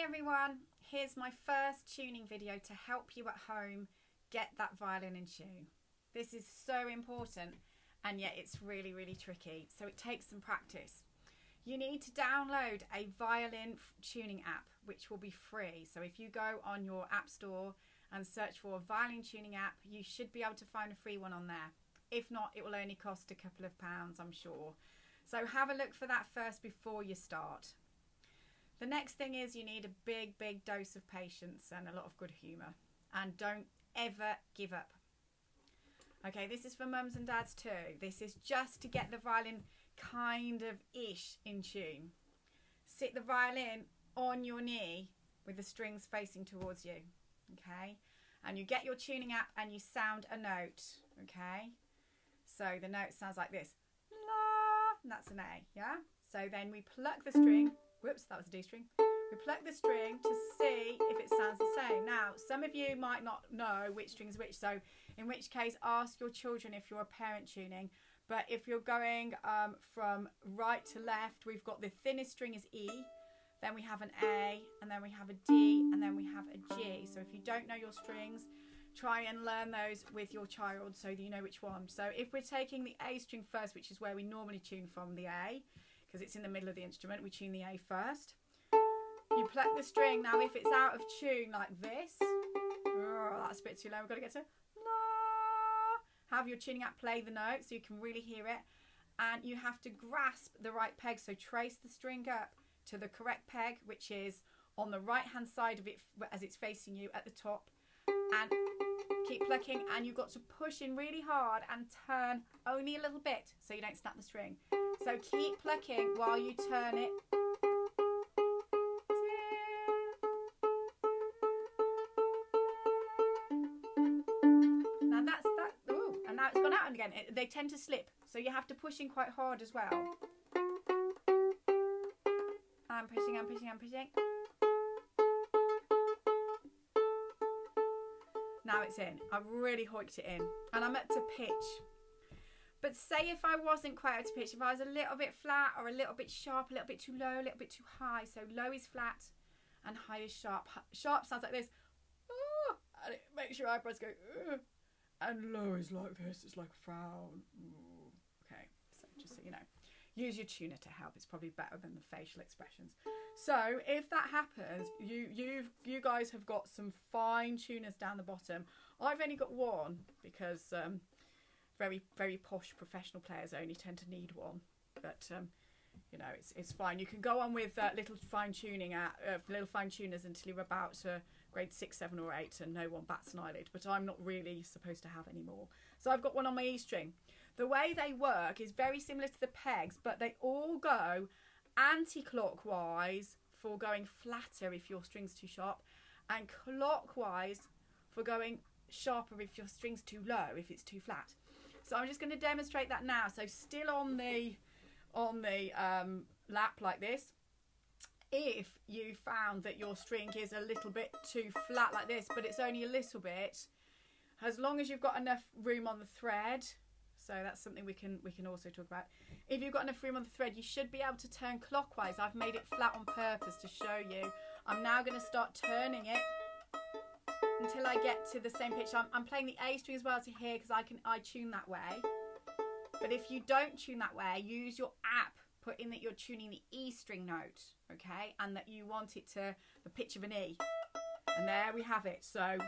Hi everyone, here's my first tuning video to help you at home get that violin in tune. This is so important and yet it's really tricky, so it takes some practice. You need to download a violin tuning app which will be free. So if you go on your app store and search for a violin tuning app, you should be able to find a free one on there. If not, it will only cost a couple of pounds, I'm sure. So have a look for that first before you start. The next thing is you need a big dose of patience and a lot of good humour, and don't ever give up. Okay, this is for mums and dads too. This is just to get the violin kind of ish in tune. Sit the violin on your knee with the strings facing towards you, okay? And you get your tuning app and you sound a note, okay? So the note sounds like this, la, and that's an A, yeah? So then we pluck the string. Whoops, that was a D string. We pluck the string to see if it sounds the same. Now, some of you might not know which string is which, so in which case ask your children if you're a parent tuning. But if you're going from right to left, we've got the thinnest string is E, then we have an A, and then we have a D, and then we have a G. So if you don't know your strings, try and learn those with your child so that you know which one. So if we're taking the A string first, which is where we normally tune from, the A, because it's in the middle of the instrument, we tune the A first. You pluck the string. Now if it's out of tune like this, oh, that's a bit too low, we've got to get to la. Have your tuning app play the note so you can really hear it, and you have to grasp the right peg. So trace the string up to the correct peg, which is on the right hand side of it as it's facing you at the top, and keep plucking, and you've got to push in really hard and turn only a little bit so you don't snap the string. So keep plucking while you turn it. Now that's that. Ooh, and now it's gone out again. They tend to slip, so you have to push in quite hard as well. I'm pushing, I'm pushing, I'm pushing. Now it's in. I've really hoiked it in, and I'm up to pitch. But say if I wasn't quite up to pitch, if I was a little bit flat or a little bit sharp, a little bit too low, a little bit too high. So low is flat and high is sharp. Sharp sounds like this. Ooh, and it makes your eyebrows go, ooh. And low is like this. It's like a frown. Ooh. Okay, so just so you know. Use your tuner to help. It's probably better than the facial expressions. So if that happens, you guys have got some fine tuners down the bottom. I've only got one because very posh professional players only tend to need one. But you know, it's fine. You can go on with little fine tuning little fine tuners until you're about grade 6, 7 or 8 and no one bats an eyelid. But I'm not really supposed to have any more. So I've got one on my E string. The way they work is very similar to the pegs, but they all go anti-clockwise for going flatter if your string's too sharp, and clockwise for going sharper if your string's too low, if it's too flat. So I'm just going to demonstrate that now. So still on the lap like this. If you found that your string is a little bit too flat like this, but it's only a little bit, as long as you've got enough room on the thread. So that's something we can also talk about. If you've got enough room on the thread, you should be able to turn clockwise. I've made it flat on purpose to show you. I'm now going to start turning it until I get to the same pitch. I'm playing the A string as well to hear, because I tune that way. But if you don't tune that way, use your app. Put in that you're tuning the E string note, okay, and that you want it to the pitch of an E. And there we have it. So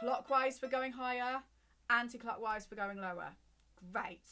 clockwise for going higher, anti-clockwise for going lower. Great.